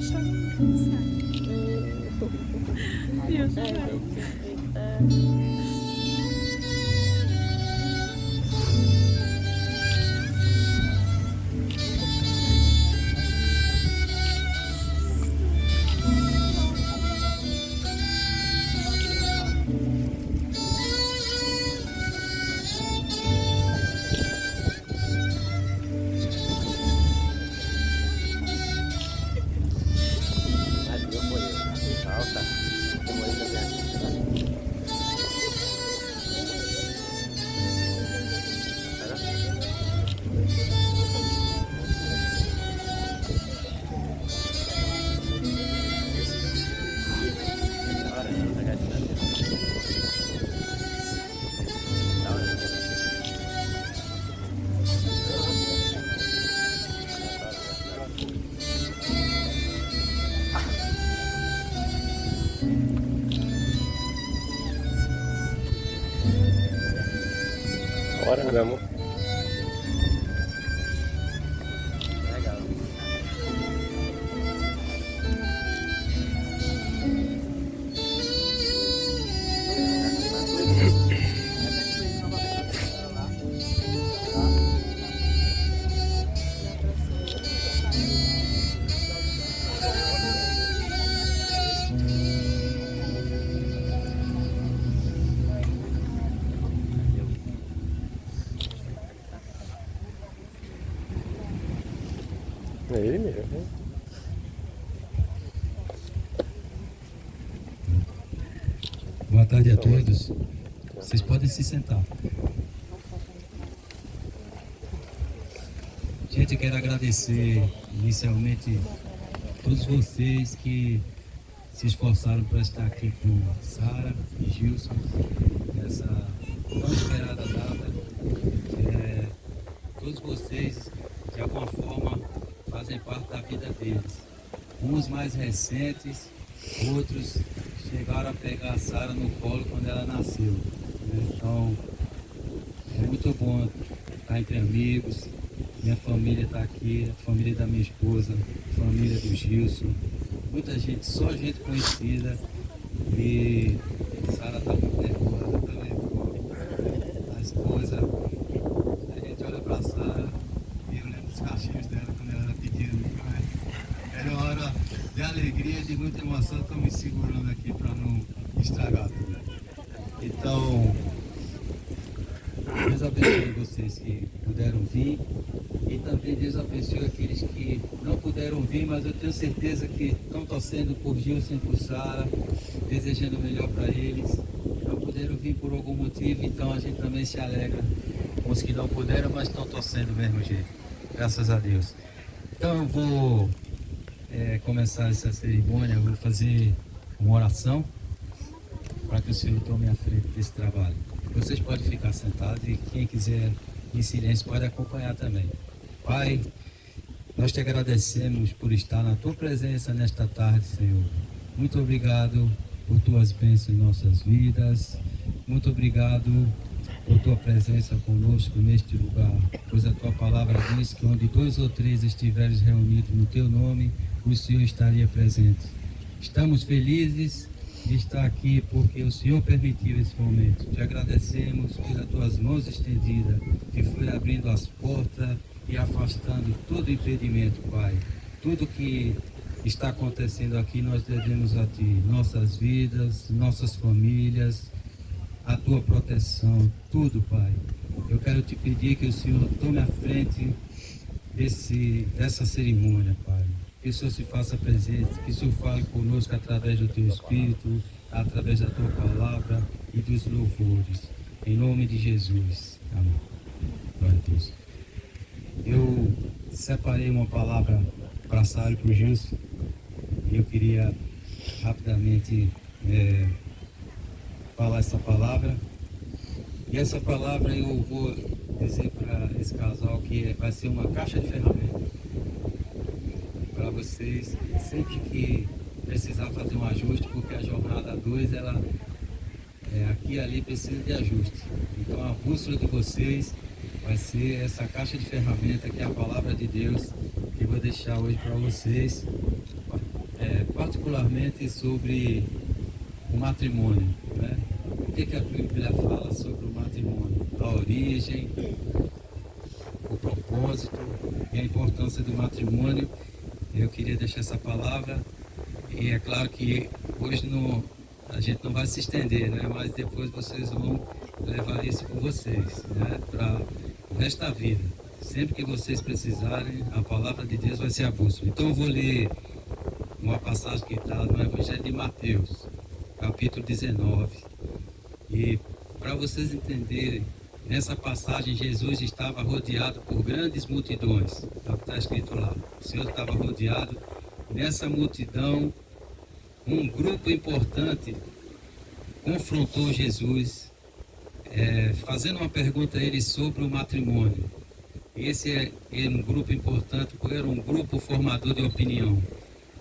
Só não cansar. Eu também. Adiós, pues. Falta. Como dice Bianchi. Ahora, Bora, meu amor. legal. É ele mesmo, né? Boa tarde a todos. Vocês podem se sentar. Gente, eu quero agradecer inicialmente todos vocês que se esforçaram para estar aqui com Sara e Gilson nessa tão esperada data. Todos vocês, de alguma forma, fazem parte da vida deles. Uns mais recentes, outros chegaram a pegar a Sara no colo quando ela nasceu, né? Então, é muito bom estar entre amigos. Minha família está aqui, a família da minha esposa, a família do Gilson. Muita gente, só gente conhecida. E Sara está muito nervosa também. A esposa, a gente olha para Sara e eu lembro dos cachinhos dela quando ela era pequena. Era uma hora de alegria, de muita emoção. Estou me segurando aqui para não estragar tudo. Então, Deus abençoe vocês que puderam vir e também Deus abençoe aqueles que não puderam vir, mas eu tenho certeza que estão torcendo por Gilson e por Sara, desejando o melhor para eles. Não puderam vir por algum motivo, então a gente também se alegra com os que não puderam, mas estão torcendo do mesmo jeito. Graças a Deus. Então eu vou começar essa cerimônia, eu vou fazer uma oração para que o Senhor tome a frente desse trabalho. Vocês podem ficar sentados e quem quiser em silêncio pode acompanhar também. Pai, nós te agradecemos por estar na tua presença nesta tarde, Senhor. Muito obrigado por tuas bênçãos em nossas vidas. Muito obrigado por tua presença conosco neste lugar, pois a tua palavra diz que onde 2 ou 3 estiveres reunidos no teu nome, o Senhor estaria presente. Estamos felizes de estar aqui porque o Senhor permitiu esse momento. Te agradecemos pelas tuas mãos estendidas, que foi abrindo as portas e afastando todo impedimento, Pai. Tudo que está acontecendo aqui nós devemos a Ti, nossas vidas, nossas famílias, a Tua proteção, tudo, Pai. Eu quero te pedir que o Senhor tome a frente dessa cerimônia, Pai. Que o Senhor se faça presente, que o Senhor fale conosco através do Teu Espírito, através da Tua palavra e dos louvores. Em nome de Jesus. Amém. Glória a Deus. Eu separei uma palavra para Sara e para o Gilson. E eu queria rapidamente falar essa palavra. E essa palavra eu vou dizer para esse casal que vai ser uma caixa de ferramentas para vocês, sempre que precisar fazer um ajuste, porque a jornada 2, ela aqui e ali precisa de ajuste. Então a bússola de vocês vai ser essa caixa de ferramentas que é a palavra de Deus, que eu vou deixar hoje para vocês. particularmente sobre o matrimônio, né? O que a Bíblia fala sobre o matrimônio? A origem, o propósito e a importância do matrimônio. Eu queria deixar essa palavra, e é claro que hoje a gente não vai se estender, né? Mas depois vocês vão levar isso com vocês, né? Para o resto da vida. Sempre que vocês precisarem, a palavra de Deus vai ser a bússola. Então eu vou ler uma passagem que está no Evangelho de Mateus, capítulo 19. E para vocês entenderem, nessa passagem Jesus estava rodeado por grandes multidões. É o que está escrito lá. O Senhor estava rodeado. Nessa multidão, um grupo importante confrontou Jesus, fazendo uma pergunta a ele sobre o matrimônio. Esse é um grupo importante, porque era um grupo formador de opinião.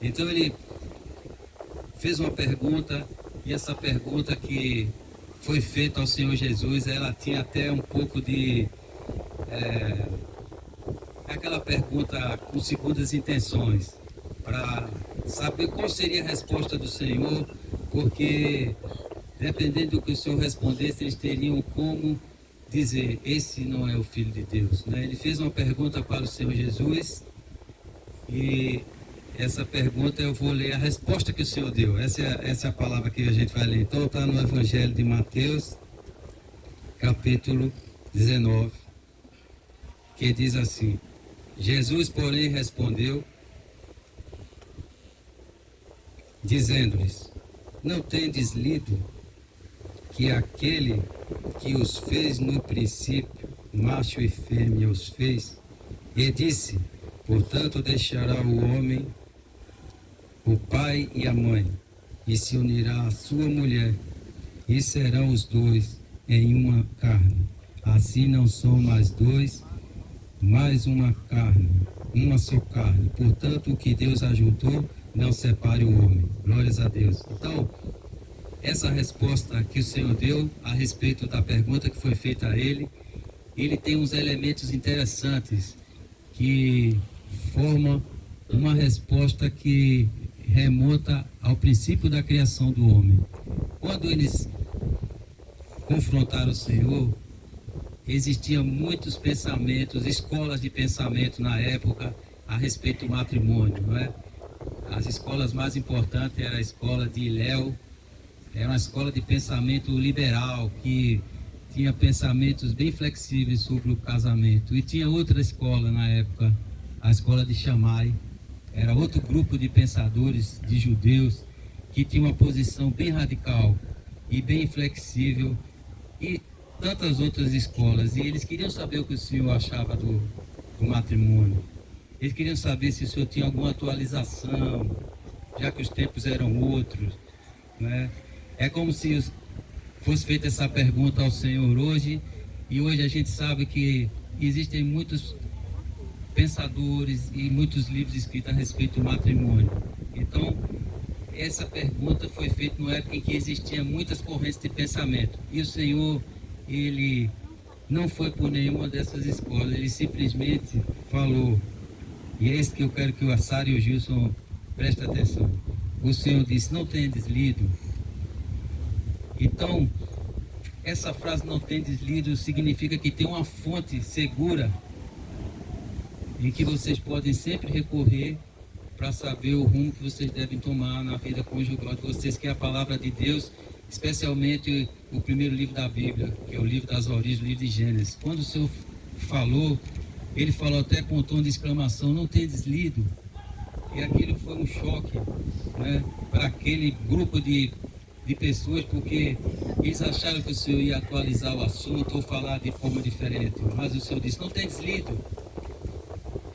Então ele fez uma pergunta, e essa pergunta que foi feita ao Senhor Jesus, ela tinha até um pouco de... aquela pergunta com segundas intenções, para saber qual seria a resposta do Senhor, porque dependendo do que o Senhor respondesse, eles teriam como dizer, esse não é o Filho de Deus, né? Ele fez uma pergunta para o Senhor Jesus, e essa pergunta eu vou ler a resposta que o Senhor deu. Essa é a palavra que a gente vai ler. Então está no Evangelho de Mateus, capítulo 19, que diz assim: Jesus, porém, respondeu, dizendo-lhes, não tendes lido que aquele que os fez no princípio, macho e fêmea os fez, e disse, portanto deixará o homem o pai e a mãe, e se unirá à sua mulher, e serão os dois em uma carne. Assim não são mais dois, mais uma carne, uma só carne. Portanto, o que Deus ajuntou, não separe o homem. Glórias a Deus. Então, essa resposta que o Senhor deu a respeito da pergunta que foi feita a ele tem uns elementos interessantes que formam uma resposta que remonta ao princípio da criação do homem. Quando eles confrontaram o Senhor, existiam muitos pensamentos, escolas de pensamento na época a respeito do matrimônio, não é? As escolas mais importantes era a escola de Hillel, era uma escola de pensamento liberal, que tinha pensamentos bem flexíveis sobre o casamento. E tinha outra escola na época, a escola de Shammai, era outro grupo de pensadores, de judeus, que tinha uma posição bem radical e bem flexível, e tantas outras escolas. E eles queriam saber o que o Senhor achava do matrimônio. Eles queriam saber se o Senhor tinha alguma atualização, já que os tempos eram outros, né? É como se fosse feita essa pergunta ao Senhor hoje, e hoje a gente sabe que existem muitos pensadores e muitos livros escritos a respeito do matrimônio. Então, essa pergunta foi feita numa época em que existiam muitas correntes de pensamento. E o Senhor, ele não foi por nenhuma dessas escolas, ele simplesmente falou, e é isso que eu quero que o Assar e o Gilson prestem atenção. O Senhor disse, não tendes lido. Então, essa frase não tendes lido significa que tem uma fonte segura em que vocês podem sempre recorrer para saber o rumo que vocês devem tomar na vida conjugal de vocês, que é a palavra de Deus, especialmente o primeiro livro da Bíblia, que é o livro das origens, o livro de Gênesis. Quando o Senhor falou, ele falou até com um tom de exclamação, não tendes lido? E aquilo foi um choque, né, para aquele grupo de pessoas, porque eles acharam que o Senhor ia atualizar o assunto ou falar de forma diferente, mas o Senhor disse, não tendes lido?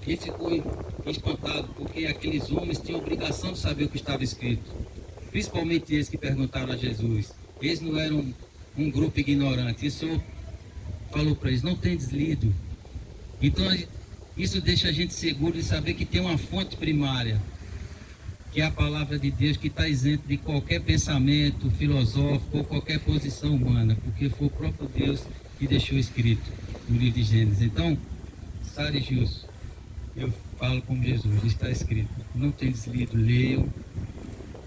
Ele ficou espantado, porque aqueles homens tinham obrigação de saber o que estava escrito, principalmente eles que perguntaram a Jesus. Eles não eram um grupo ignorante. E o Senhor falou para eles, não tendes lido? Então isso deixa a gente seguro de saber que tem uma fonte primária, que é a palavra de Deus, que está isento de qualquer pensamento filosófico ou qualquer posição humana, porque foi o próprio Deus que deixou escrito no livro de Gênesis. Então, Sara e Gilson, eu falo como Jesus, está escrito, não tendes lido, leiam,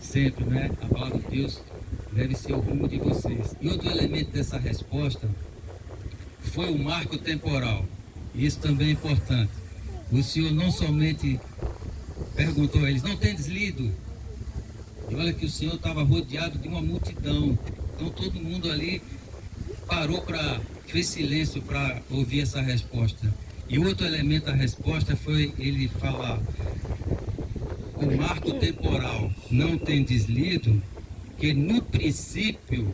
sempre, né? A palavra de Deus deve ser o rumo de vocês. E outro elemento dessa resposta foi o marco temporal. Isso também é importante. O Senhor não somente perguntou a eles, não tendes lido? E olha que o Senhor estava rodeado de uma multidão. Então todo mundo ali parou fez silêncio para ouvir essa resposta. E outro elemento da resposta foi ele falar, o marco temporal, não tendes lido, que no princípio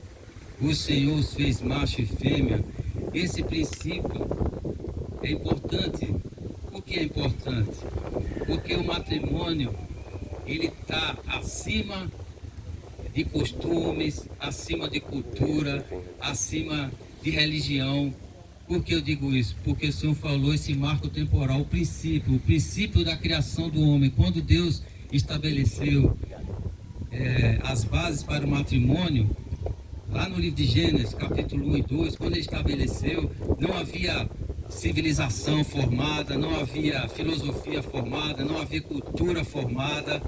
o Senhor os fez macho e fêmea. Esse princípio é importante. Por que é importante? Porque o matrimônio, ele está acima de costumes, acima de cultura, acima de religião. Por que eu digo isso? Porque o Senhor falou esse marco temporal, o princípio da criação do homem. Quando Deus estabeleceu as bases para o matrimônio, lá no livro de Gênesis, capítulo 1 e 2, quando ele estabeleceu, não havia civilização formada, não havia filosofia formada, não havia cultura formada.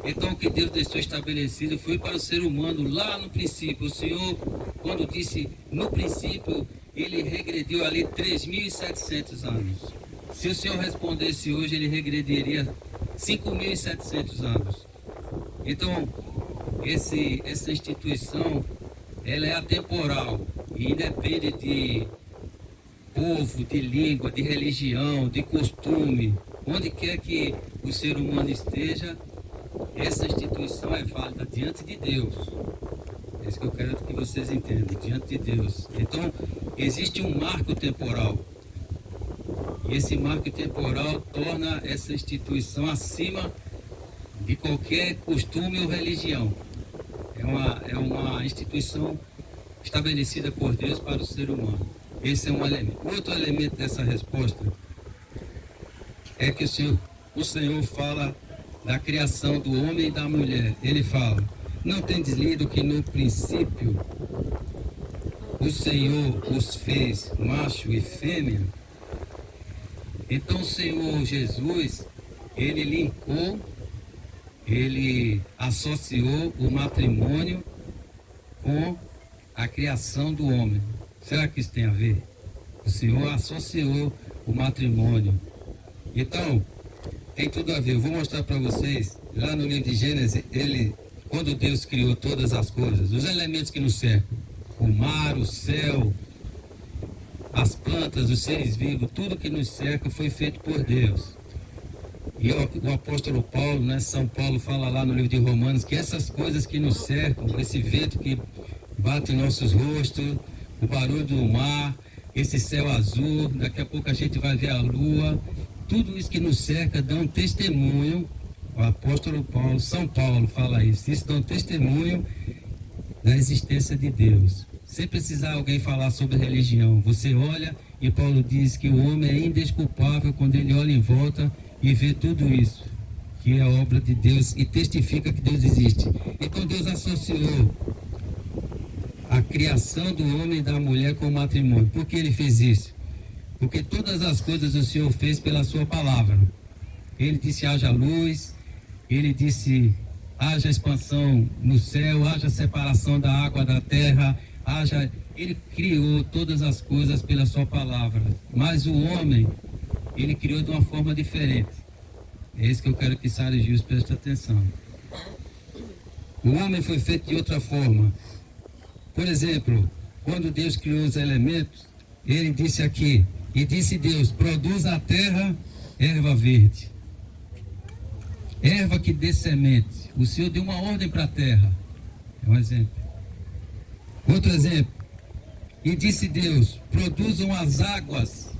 Então o que Deus deixou estabelecido foi para o ser humano lá no princípio. O Senhor, quando disse no princípio, ele regrediu ali 3.700 anos. Se o Senhor respondesse hoje, ele regrediria 5.700 anos. Então, essa instituição, ela é atemporal e independe de povo, de língua, de religião, de costume. Onde quer que o ser humano esteja, essa instituição é válida diante de Deus. É isso que eu quero que vocês entendam, diante de Deus. Então, existe um marco temporal. E esse marco temporal torna essa instituição acima de qualquer costume ou religião. É uma instituição estabelecida por Deus para o ser humano. Esse é um elemento. Outro elemento dessa resposta é que o Senhor fala da criação do homem e da mulher. Ele fala, não tendes lido que no princípio o Senhor os fez macho e fêmea? Então o Senhor Jesus, ele linkou, ele associou o matrimônio com a criação do homem. Será que isso tem a ver? O Senhor associou o matrimônio. Então, tem tudo a ver. Eu vou mostrar para vocês, lá no livro de Gênesis, quando Deus criou todas as coisas, os elementos que nos cercam, o mar, o céu, as plantas, os seres vivos, tudo que nos cerca foi feito por Deus. E o apóstolo Paulo, né, São Paulo fala lá no livro de Romanos, que essas coisas que nos cercam, esse vento que bate em nossos rostos, o barulho do mar, esse céu azul, daqui a pouco a gente vai ver a lua, tudo isso que nos cerca dá um testemunho. O apóstolo Paulo, São Paulo fala isso dá um testemunho da existência de Deus. Sem precisar alguém falar sobre religião, você olha e Paulo diz que o homem é indesculpável quando ele olha em volta e vê tudo isso, que é a obra de Deus e testifica que Deus existe. Então Deus associou a criação do homem e da mulher com o matrimônio. Por que ele fez isso? Porque todas as coisas o Senhor fez pela sua palavra. Ele disse haja luz, ele disse haja expansão no céu, haja separação da água da terra, ele criou todas as coisas pela sua palavra. Mas o homem, ele criou de uma forma diferente. É isso que eu quero que Sara e Gils prestem atenção. O homem foi feito de outra forma. Por exemplo, quando Deus criou os elementos, ele disse aqui, e disse Deus, produz a terra erva verde, erva que dê semente. O Senhor deu uma ordem para a terra. É um exemplo. Outro exemplo, e disse Deus, produzam as águas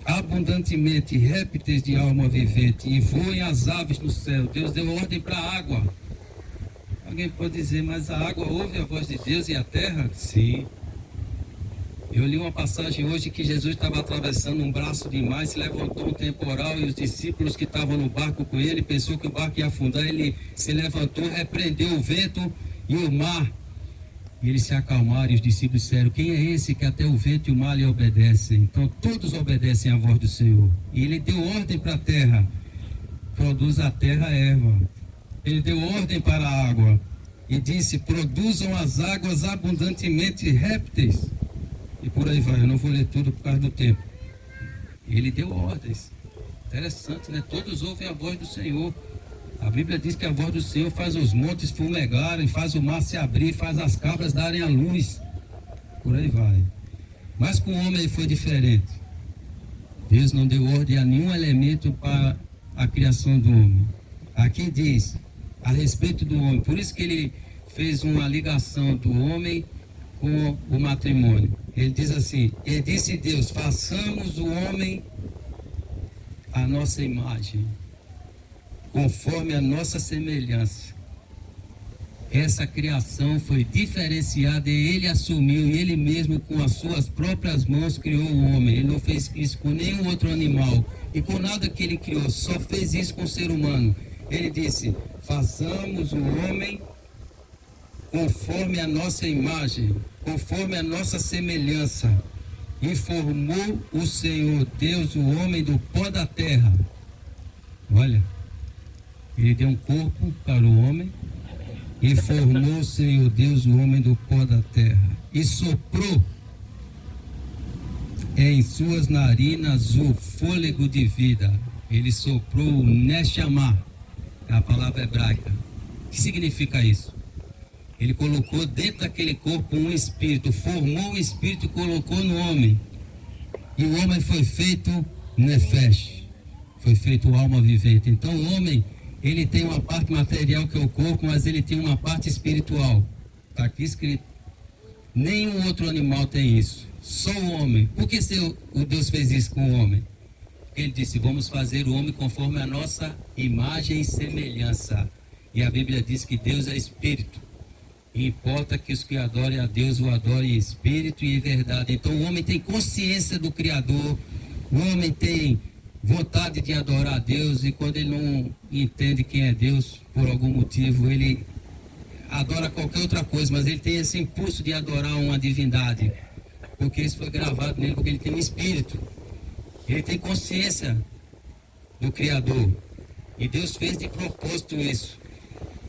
abundantemente, répteis de alma vivente, e voem as aves no céu. Deus deu ordem para a água. Alguém pode dizer, mas a água ouve a voz de Deus e a terra? Sim. Eu li uma passagem hoje que Jesus estava atravessando um braço de mar, se levantou um temporal e os discípulos que estavam no barco com ele, pensou que o barco ia afundar, ele se levantou, repreendeu o vento e o mar. E eles se acalmaram e os discípulos disseram, quem é esse que até o vento e o mar lhe obedecem? Então todos obedecem à voz do Senhor. E ele deu ordem para a terra, produz a terra erva. ele deu ordem para a água e disse: produzam as águas abundantemente répteis. E por aí vai, eu não vou ler tudo por causa do tempo. Ele deu ordens. Interessante, né? Todos ouvem a voz do Senhor. A Bíblia diz que a voz do Senhor faz os montes fumegarem, faz o mar se abrir, faz as cabras darem a luz. Por aí vai. Mas com o homem foi diferente. Deus não deu ordem a nenhum elemento para a criação do homem. Aqui diz a respeito do homem. Por isso que ele fez uma ligação do homem com o matrimônio. Ele diz assim: e disse Deus, façamos o homem à nossa imagem, conforme a nossa semelhança. Essa criação foi diferenciada e ele assumiu, e ele mesmo com as suas próprias mãos criou o homem. Ele não fez isso com nenhum outro animal e com nada que ele criou, só fez isso com o ser humano. Ele disse: façamos o homem conforme a nossa imagem, conforme a nossa semelhança. E formou o Senhor Deus o homem do pó da terra. Olha, ele deu um corpo para o homem. E formou o Senhor Deus o homem do pó da terra. E soprou em suas narinas o fôlego de vida. Ele soprou o Neshama, é a palavra hebraica. O que significa isso? Ele colocou dentro daquele corpo um espírito, formou o espírito e colocou no homem. E o homem foi feito Nefesh, foi feito alma vivente. Então o homem, ele tem uma parte material que é o corpo, mas ele tem uma parte espiritual. Está aqui escrito. Nenhum outro animal tem isso, só o homem. Por que o Deus fez isso com o homem? Porque ele disse: vamos fazer o homem conforme a nossa imagem e semelhança. E a Bíblia diz que Deus é espírito. E importa que os que adorem a Deus o adorem em espírito e em verdade. Então o homem tem consciência do Criador, o homem tem vontade de adorar a Deus, e quando ele não entende quem é Deus, por algum motivo, ele adora qualquer outra coisa, mas ele tem esse impulso de adorar uma divindade, porque isso foi gravado nele, porque ele tem um espírito, ele tem consciência do Criador, e Deus fez de propósito isso.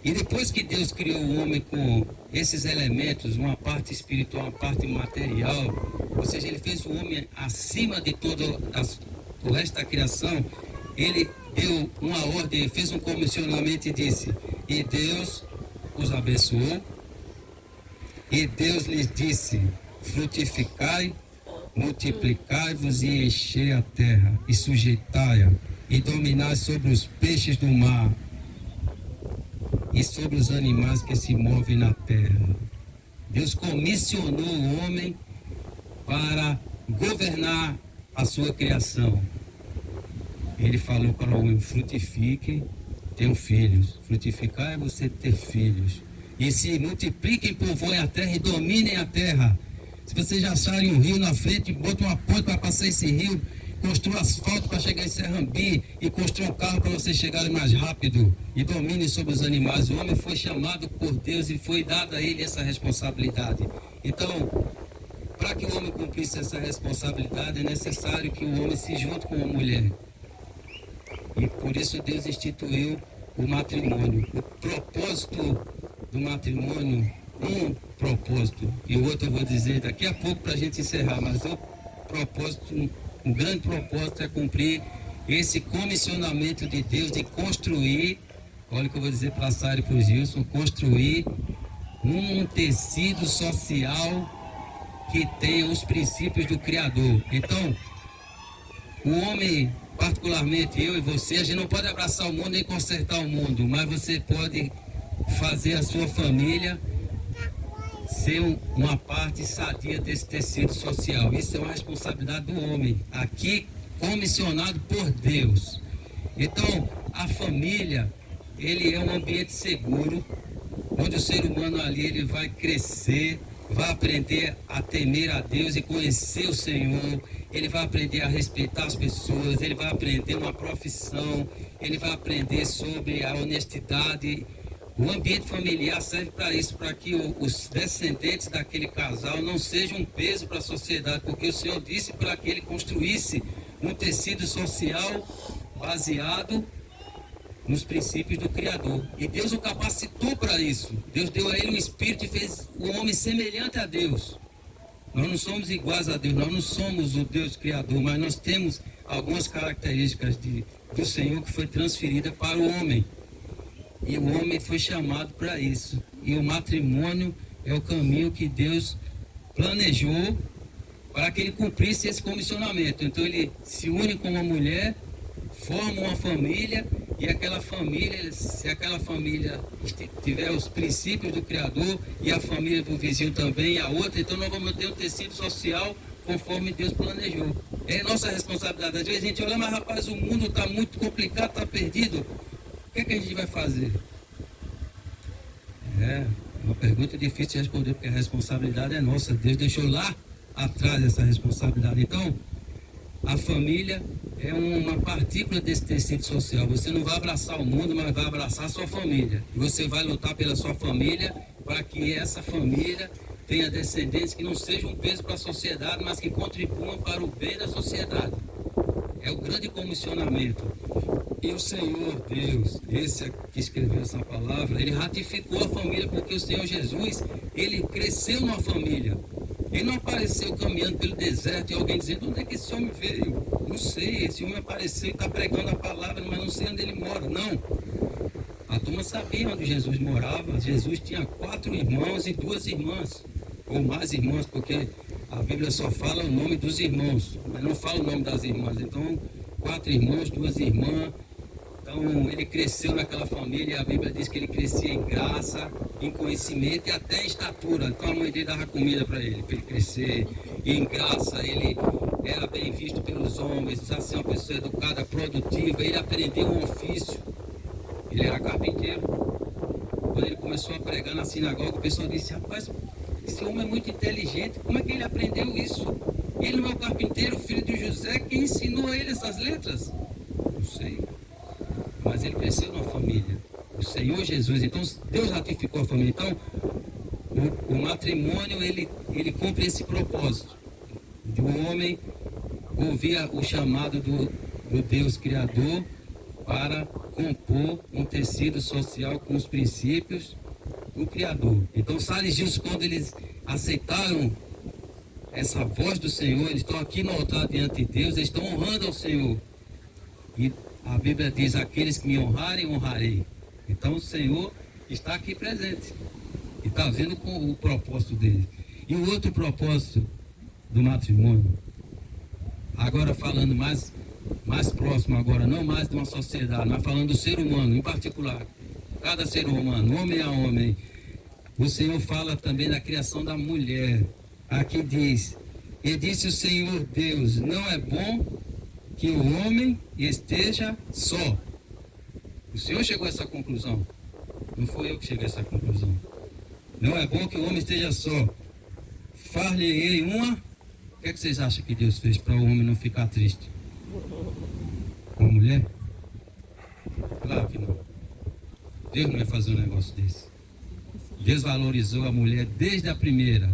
E depois que Deus criou o homem com esses elementos, uma parte espiritual, uma parte material, ou seja, ele fez o homem acima de todo o resto da criação, ele deu uma ordem, fez um comissionamento e disse: e Deus os abençoou, e Deus lhes disse: frutificai, multiplicai-vos e enchei a terra, e sujeitai-a, e dominai sobre os peixes do mar, e sobre os animais que se movem na terra. Deus comissionou o homem para governar a sua criação. Ele falou para o homem: frutifiquem, tenham filhos. Frutificar é você ter filhos. E se multipliquem, povoem a terra e dominem a terra. Se vocês acharem um rio na frente, botam uma ponte para passar esse rio, construam asfalto para chegar em Serrambi e construam um carro para vocês chegarem mais rápido e dominem sobre os animais. O homem foi chamado por Deus e foi dada a ele essa responsabilidade. Então, para que o homem cumprisse essa responsabilidade, é necessário que o homem se junte com a mulher. E por isso Deus instituiu o matrimônio. O propósito do matrimônio, um propósito, e o outro eu vou dizer daqui a pouco para a gente encerrar, mas o propósito, um grande propósito é cumprir esse comissionamento de Deus de construir, olha o que eu vou dizer para a Sara e para o Gilson, construir um tecido social que tenha os princípios do Criador. Então, o homem, particularmente eu e você, a gente não pode abraçar o mundo nem consertar o mundo, mas você pode fazer a sua família ser uma parte sadia desse tecido social. Isso é uma responsabilidade do homem, aqui comissionado por Deus. Então, a família, ele é um ambiente seguro, onde o ser humano ali ele vai crescer, vai aprender a temer a Deus e conhecer o Senhor. Ele vai aprender a respeitar as pessoas, ele vai aprender uma profissão, ele vai aprender sobre a honestidade. O ambiente familiar serve para isso, para que os descendentes daquele casal não sejam um peso para a sociedade, porque o Senhor disse para que ele construísse um tecido social baseado nos princípios do Criador. E Deus o capacitou para isso. Deus deu a ele um espírito e fez o homem semelhante a Deus. Nós não somos iguais a Deus, nós não somos o Deus Criador, mas nós temos algumas características do Senhor que foi transferida para o homem. E o homem foi chamado para isso. E o matrimônio é o caminho que Deus planejou para que ele cumprisse esse comissionamento. Então ele se une com uma mulher, forma uma família, e aquela família, se aquela família tiver os princípios do Criador e a família do vizinho também, a outra, então nós vamos ter um tecido social conforme Deus planejou. É nossa responsabilidade. Às vezes a gente olha, mas rapaz, o mundo está muito complicado, está perdido. O que é que a gente vai fazer? É uma pergunta difícil de responder, porque a responsabilidade é nossa. Deus deixou lá atrás essa responsabilidade. Então, a família é uma partícula desse tecido social. Você não vai abraçar o mundo, mas vai abraçar a sua família. E você vai lutar pela sua família para que essa família tenha descendentes que não sejam um peso para a sociedade, mas que contribuam para o bem da sociedade. É o grande comissionamento. E o Senhor Deus, esse que escreveu essa palavra, ele ratificou a família, porque o Senhor Jesus, ele cresceu numa família. Ele não apareceu caminhando pelo deserto e alguém dizendo, onde é que esse homem veio? Não sei, esse homem apareceu e está pregando a palavra, mas não sei onde ele mora. Não. A turma sabia onde Jesus morava. Jesus tinha 4 irmãos e 2 irmãs. Ou mais irmãs, porque a Bíblia só fala o nome dos irmãos, mas não fala o nome das irmãs. Então, 4 irmãos, 2 irmãs. Então, ele cresceu naquela família, a Bíblia diz que ele crescia em graça, em conhecimento e até em estatura. Então, a mãe dele dava comida para ele crescer. E em graça, ele era bem visto pelos homens, assim, uma pessoa educada, produtiva. Ele aprendeu um ofício. Ele era carpinteiro. Quando ele começou a pregar na sinagoga, o pessoal disse, rapaz, esse homem é muito inteligente, como é que ele aprendeu isso? Ele não é o carpinteiro, filho de José, quem ensinou a ele essas letras? Não sei. Mas ele cresceu numa família. O Senhor Jesus, então Deus ratificou a família. Então, o matrimônio, ele cumpre esse propósito. De um homem ouvir o chamado do Deus Criador para compor um tecido social com os princípios do Criador. Então, Sales e Gilson, quando eles aceitaram essa voz do Senhor, eles estão aqui no altar diante de Deus, eles estão honrando ao Senhor. E a Bíblia diz, aqueles que me honrarem, honrarei. Então o Senhor está aqui presente. E está vendo com o propósito dele. E o outro propósito do matrimônio, agora falando mais próximo agora, não mais de uma sociedade, mas falando do ser humano em particular. Cada ser humano, homem a homem. O Senhor fala também da criação da mulher. Aqui diz, e disse o Senhor Deus, não é bom que o homem esteja só. O Senhor chegou a essa conclusão. Não foi eu que cheguei a essa conclusão. Não é bom que o homem esteja só. Far-lhe-ei uma. O que é que vocês acham que Deus fez para o homem não ficar triste? Uma mulher? Claro que não. Deus não ia fazer um negócio desse. Deus valorizou a mulher desde a primeira.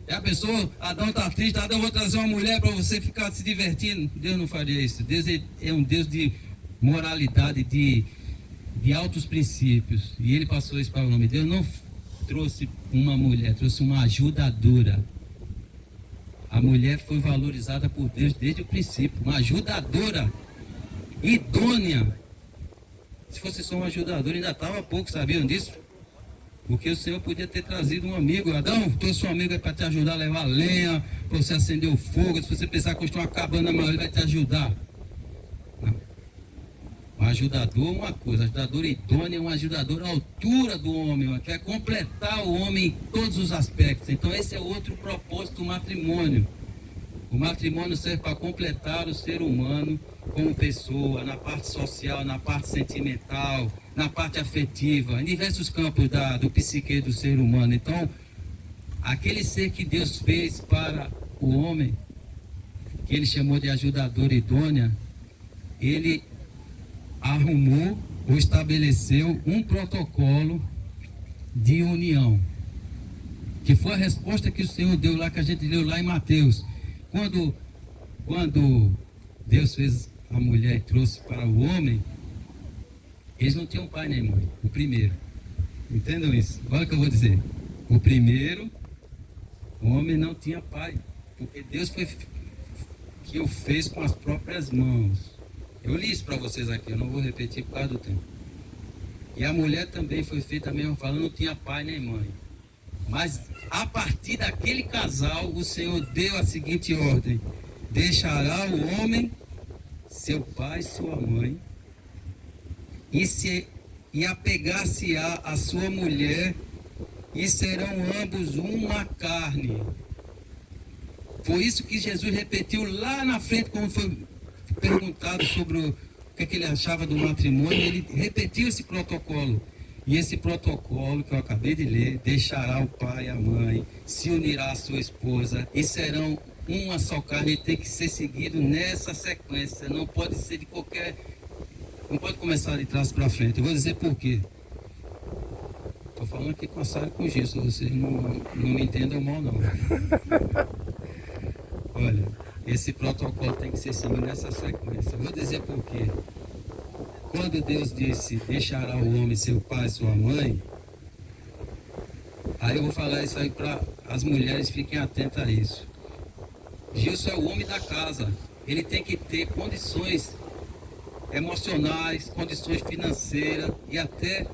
E a pessoa, Adão está triste, Adão, vou trazer uma mulher para você ficar se divertindo. Deus não faria isso. Deus é um Deus de moralidade, de altos princípios. E ele passou isso para o homem. Deus não trouxe uma mulher, trouxe uma ajudadora. A mulher foi valorizada por Deus desde o princípio. Uma ajudadora, idônea. Se fosse só uma ajudadora, ainda estava pouco, sabiam disso? Porque o Senhor podia ter trazido um amigo. Adão, trouxe um amigo para te ajudar a levar lenha, para você acender o fogo. Se você precisar construir uma cabana maior, ele vai te ajudar. Não. Um ajudador é uma coisa, ajudador idôneo é um ajudador à altura do homem, que é completar o homem em todos os aspectos. Então esse é outro propósito do matrimônio. O matrimônio serve para completar o ser humano como pessoa, na parte social, na parte sentimental, na parte afetiva, em diversos campos do psique do ser humano. Então, aquele ser que Deus fez para o homem, que ele chamou de ajudadora idônea, ele arrumou ou estabeleceu um protocolo de união, que foi a resposta que o Senhor deu lá, que a gente leu lá em Mateus. Quando Deus fez a mulher e trouxe para o homem, Eles não tinham pai nem mãe, o primeiro. Entendam isso? Olha o que eu vou dizer. O primeiro, o homem não tinha pai, porque Deus foi que o fez com as próprias mãos. Eu li isso para vocês aqui, eu não vou repetir por causa do tempo. E a mulher também foi feita da mesma forma, não tinha pai nem mãe. Mas a partir daquele casal, o Senhor deu a seguinte ordem: deixará o homem seu pai e sua mãe e apegar-se-á a sua mulher, e serão ambos uma carne. Foi isso que Jesus repetiu lá na frente, quando foi perguntado sobre o que ele achava do matrimônio. Ele repetiu esse protocolo. E esse protocolo que eu acabei de ler: deixará o pai e a mãe, se unirá à sua esposa e serão uma só carne. Tem que ser seguido nessa sequência, não pode ser de qualquer... Não pode começar de trás para frente. Eu vou dizer por quê. Estou falando aqui com a Sara e com o Gilson, vocês não me entendam mal não. Olha, esse protocolo tem que ser seguido nessa sequência. Eu vou dizer por quê. Quando Deus disse: deixará o homem seu pai e sua mãe, aí eu vou falar isso aí para as mulheres, fiquem atentas a isso. Gilson é o homem da casa, ele tem que ter condições emocionais, condições financeiras e até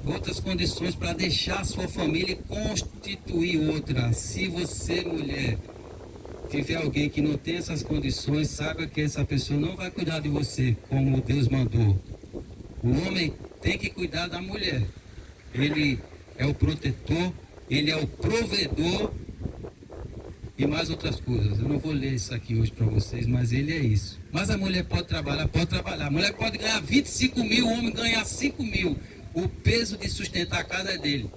outras condições para deixar a sua família e constituir outra. Se você, mulher, tiver alguém que não tem essas condições, saiba que essa pessoa não vai cuidar de você como Deus mandou. O homem tem que cuidar da mulher. Ele é o protetor, ele é o provedor e mais outras coisas. Eu não vou ler isso aqui hoje para vocês, mas ele é isso. Mas a mulher pode trabalhar, pode trabalhar. A mulher pode ganhar 25 mil, o homem ganhar 5 mil. O peso de sustentar a casa é dele.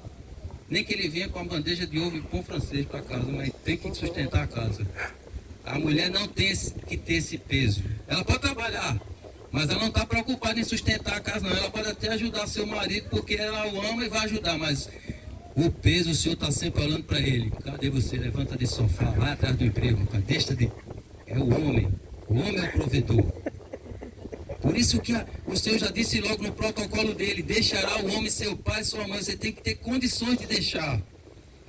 Nem que ele venha com a bandeja de ovo e pão francês para casa, mas tem que sustentar a casa. A mulher não tem que ter esse peso. Ela pode trabalhar, mas ela não está preocupada em sustentar a casa, não. Ela pode até ajudar seu marido, porque ela o ama e vai ajudar, mas o peso, o Senhor está sempre olhando para ele. Cadê você? Levanta de sofá, vai atrás do emprego, cara. Deixa de... É o homem. O homem é o provedor. Por isso que o Senhor já disse logo no protocolo dele: deixará o homem seu pai e sua mãe. Você tem que ter condições de deixar.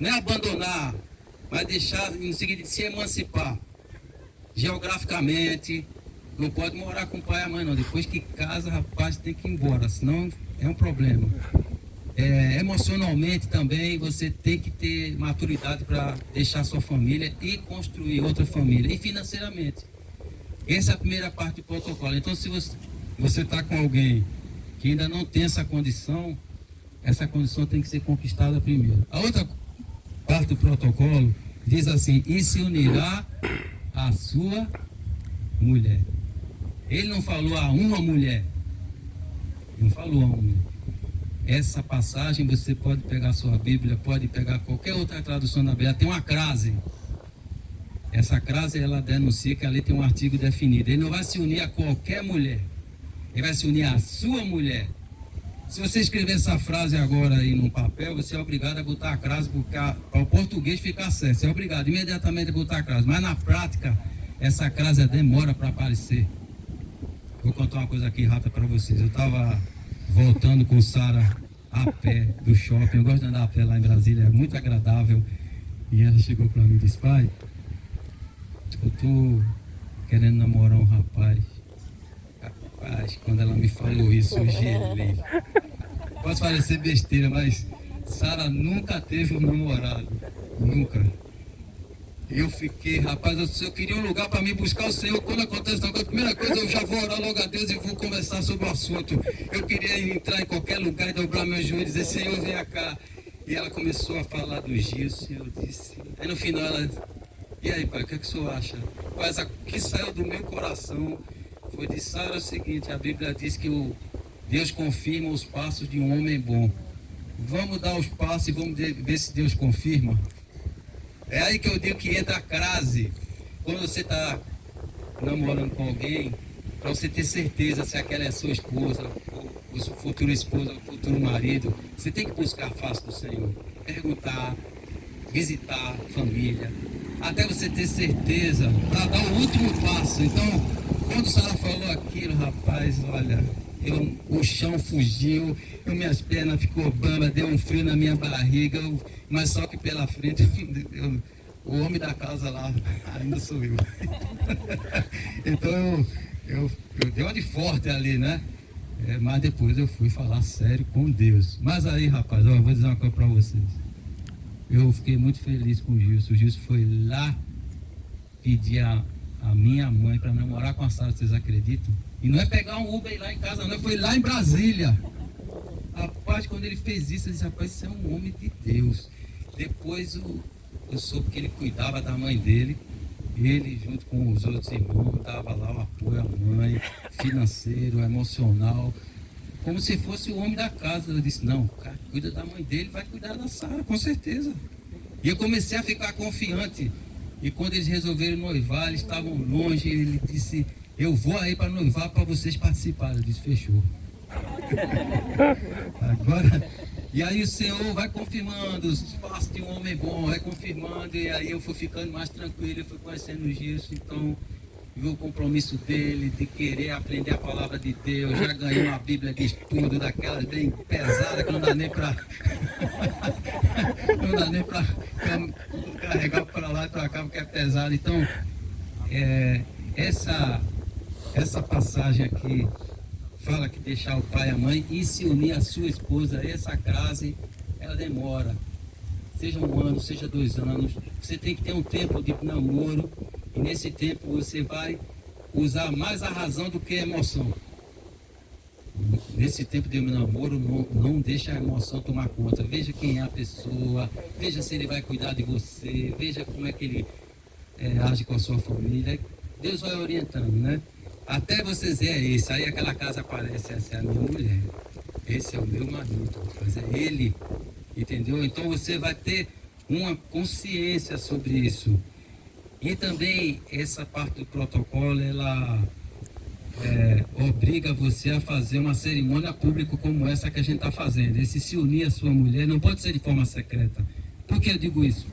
Não é abandonar, mas deixar em seguida de se emancipar. Geograficamente, não pode morar com o pai e a mãe não. Depois que casa, rapaz, tem que ir embora, senão é um problema. Emocionalmente também, você tem que ter maturidade para deixar sua família e construir outra família. E financeiramente. Essa é a primeira parte do protocolo. Então, se você está com alguém que ainda não tem essa condição tem que ser conquistada primeiro. A outra parte do protocolo diz assim: e se unirá à sua mulher. Ele não falou a uma mulher. Não falou a uma mulher. Essa passagem você pode pegar a sua Bíblia, pode pegar qualquer outra tradução da Bíblia. Tem uma crase. Essa crase, ela denuncia que ali tem um artigo definido. Ele não vai se unir a qualquer mulher. Ele vai se unir à sua mulher. Se você escrever essa frase agora aí num papel, você é obrigado a botar a crase para o português ficar certo. Você é obrigado imediatamente a botar a crase. Mas na prática, essa crase demora para aparecer. Vou contar uma coisa aqui rápida para vocês. Eu estava voltando com Sara a pé do shopping. Eu gosto de andar a pé lá em Brasília, é muito agradável. E ela chegou para mim e disse: pai, eu tô querendo namorar um rapaz. Rapaz, quando ela me falou isso, eu gelei. Posso parecer besteira, mas Sara nunca teve um namorado. Nunca. Eu fiquei, rapaz, eu queria um lugar para me buscar o Senhor. Quando acontece uma coisa, a primeira coisa, eu já vou orar logo a Deus e vou conversar sobre o assunto. Eu queria entrar em qualquer lugar e dobrar meus joelhos e dizer: Senhor, vem cá. E ela começou a falar do Gilson, e eu disse... Aí no final ela disse: e aí, pai, o que é que o senhor acha? Mas o que saiu do meu coração foi de Sara o seguinte: a Bíblia diz que Deus confirma os passos de um homem bom. Vamos dar os passos e vamos ver se Deus confirma. É aí que eu digo que entra a crase. Quando você está namorando com alguém, para você ter certeza se aquela é sua esposa, ou sua futura esposa, ou futuro marido, você tem que buscar a face do Senhor. Perguntar, visitar a família, até você ter certeza, para dar o último passo. Então, quando Sara falou aquilo, rapaz, olha, o chão fugiu, minhas pernas ficou bamba, deu um frio na minha barriga, mas só que pela frente o homem da casa lá ainda sou eu. Então eu dei uma de forte ali, né? Mas depois eu fui falar sério com Deus. Mas aí, rapaz, eu vou dizer uma coisa para vocês. Eu fiquei muito feliz com o Gilson. O Gilson foi lá pedir a minha mãe para namorar com a Sara, vocês acreditam? E não é pegar um Uber e ir lá em casa, não, foi lá em Brasília. Rapaz, quando ele fez isso, eu disse, rapaz, isso é um homem de Deus. Depois eu soube que ele cuidava da mãe dele. Ele, junto com os outros irmãos, dava lá o apoio à mãe, financeiro, emocional, como se fosse o homem da casa. Eu disse, não, o cara cuida da mãe dele, vai cuidar da Sara, com certeza. E eu comecei a ficar confiante. E quando eles resolveram noivar, eles estavam longe, ele disse, eu vou aí para noivar para vocês participarem. Eu disse, fechou. Agora, e aí o Senhor vai confirmando os passos de um homem bom, vai confirmando, e aí eu fui ficando mais tranquilo, eu fui conhecendo o Gilson, então viu o compromisso dele de querer aprender a palavra de Deus, já ganhou uma Bíblia de estudo, daquelas bem pesada que não dá nem para não dá nem para carregar para lá e para cá, porque é pesado. Então, essa passagem aqui fala que deixar o pai e a mãe e se unir à sua esposa, essa frase, ela demora. Seja 1 ano, seja 2 anos, você tem que ter um tempo de namoro, e nesse tempo você vai usar mais a razão do que a emoção. Nesse tempo de namoro, não deixa a emoção tomar conta. Veja quem é a pessoa, veja se ele vai cuidar de você, veja como é que ele age com a sua família. Deus vai orientando, né? Até você dizer, esse, aí aquela casa aparece, essa é a minha mulher, esse é o meu marido, mas é ele, entendeu? Então você vai ter uma consciência sobre isso. E também essa parte do protocolo, ela obriga você a fazer uma cerimônia pública como essa que a gente está fazendo. Esse se unir à sua mulher não pode ser de forma secreta. Por que eu digo isso?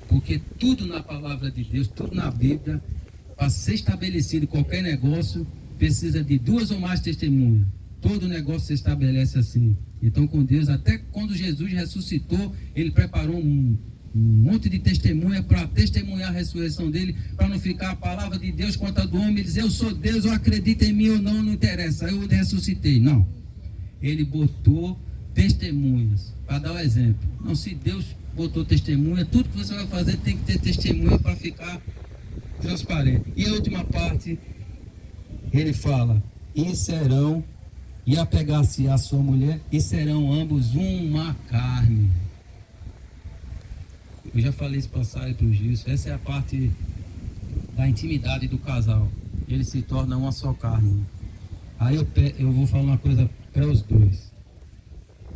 Porque tudo na palavra de Deus, tudo na Bíblia, para ser estabelecido qualquer negócio, precisa de 2 ou mais testemunhas. Todo negócio se estabelece assim. Então, com Deus, até quando Jesus ressuscitou, ele preparou um monte de testemunha para testemunhar a ressurreição dele, para não ficar a palavra de Deus contra a do homem e dizer, eu sou Deus, eu acredito em mim ou não, não interessa, eu ressuscitei. Não. Ele botou testemunhas, para dar o exemplo. Não, se Deus botou testemunha, tudo que você vai fazer tem que ter testemunha para ficar transparente. E a última parte, ele fala, e serão, e apegar-se à sua mulher, e serão ambos uma carne. Eu já falei esse passagem para o Gilson, essa é a parte da intimidade do casal. Ele se torna uma só carne. Aí eu vou falar uma coisa para os dois.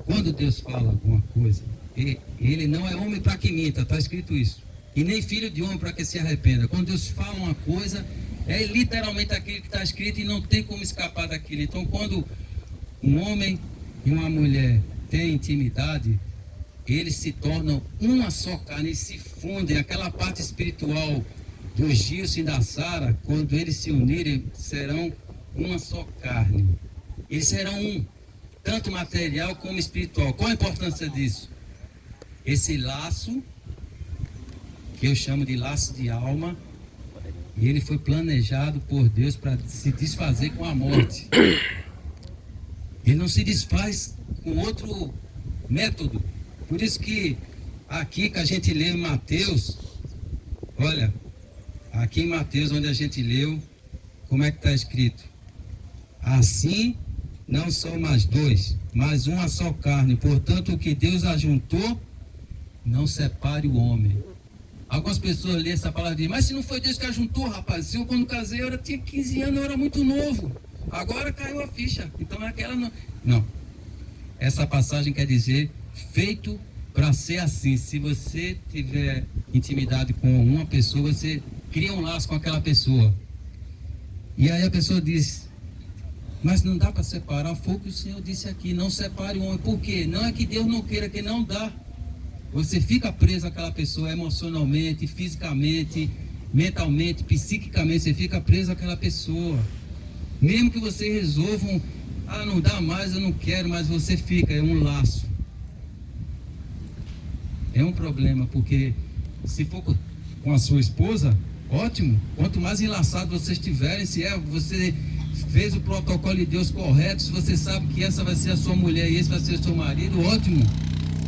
Quando Deus fala alguma coisa, ele não é homem para que minta, está escrito isso. E nem filho de homem para que se arrependa. Quando Deus fala uma coisa, é literalmente aquilo que está escrito e não tem como escapar daquilo. Então, quando um homem e uma mulher têm intimidade, eles se tornam uma só carne, eles se fundem. Aquela parte espiritual do Gilson e da Sara, quando eles se unirem, serão uma só carne. Eles serão um, tanto material como espiritual. Qual a importância disso? Esse laço, que eu chamo de laço de alma, e ele foi planejado por Deus para se desfazer com a morte. Ele não se desfaz com outro método. Por isso que aqui que a gente lê em Mateus, olha, aqui em Mateus onde a gente leu, como é que está escrito? Assim não são mais 2, mas uma só carne. Portanto, o que Deus ajuntou, não separe o homem. Algumas pessoas lêem essa palavra e dizem, mas se não foi Deus que ajuntou, rapaz, se eu quando casei eu tinha 15 anos, eu era muito novo. Agora caiu a ficha. Então é aquela não. Não. Essa passagem quer dizer, feito para ser assim. Se você tiver intimidade com uma pessoa, você cria um laço com aquela pessoa. E aí a pessoa diz, mas não dá para separar. Foi o que o Senhor disse aqui, não separe o homem. Por quê? Não é que Deus não queira, que não dá. Você fica preso àquela pessoa emocionalmente, fisicamente, mentalmente, psiquicamente, você fica preso àquela pessoa. Mesmo que vocês resolvam Ah, não dá mais, eu não quero, mas você fica, é um laço. É um problema, porque se for com a sua esposa, ótimo. Quanto mais enlaçado vocês estiverem, se você fez o protocolo de Deus correto, se você sabe que essa vai ser a sua mulher e esse vai ser o seu marido, ótimo.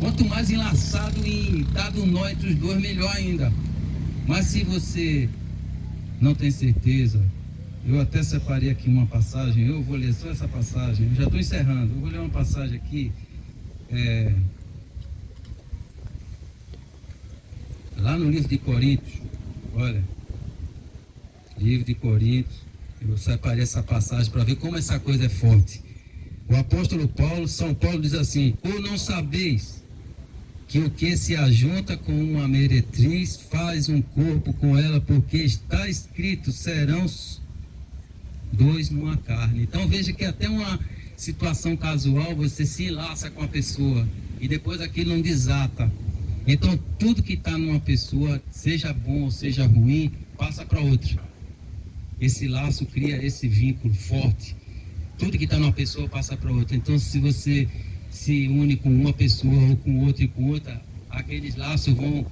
Quanto mais enlaçado e dado um nó entre os dois, melhor ainda. Mas se você não tem certeza, eu até separei aqui uma passagem, eu vou ler só essa passagem, eu já estou encerrando, eu vou ler uma passagem aqui, lá no livro de Coríntios, olha, livro de Coríntios, eu separei essa passagem para ver como essa coisa é forte. O apóstolo Paulo, São Paulo diz assim: ou não sabeis que o que se ajunta com uma meretriz faz um corpo com ela, porque está escrito, serão dois numa carne. Então veja que até uma situação casual, você se enlaça com a pessoa e depois aquilo não desata. Então tudo que está numa pessoa, seja bom ou seja ruim, passa para outra. Esse laço cria esse vínculo forte. Tudo que está numa pessoa passa para outra. Então se você se une com uma pessoa ou com outra e com outra, aqueles laços vão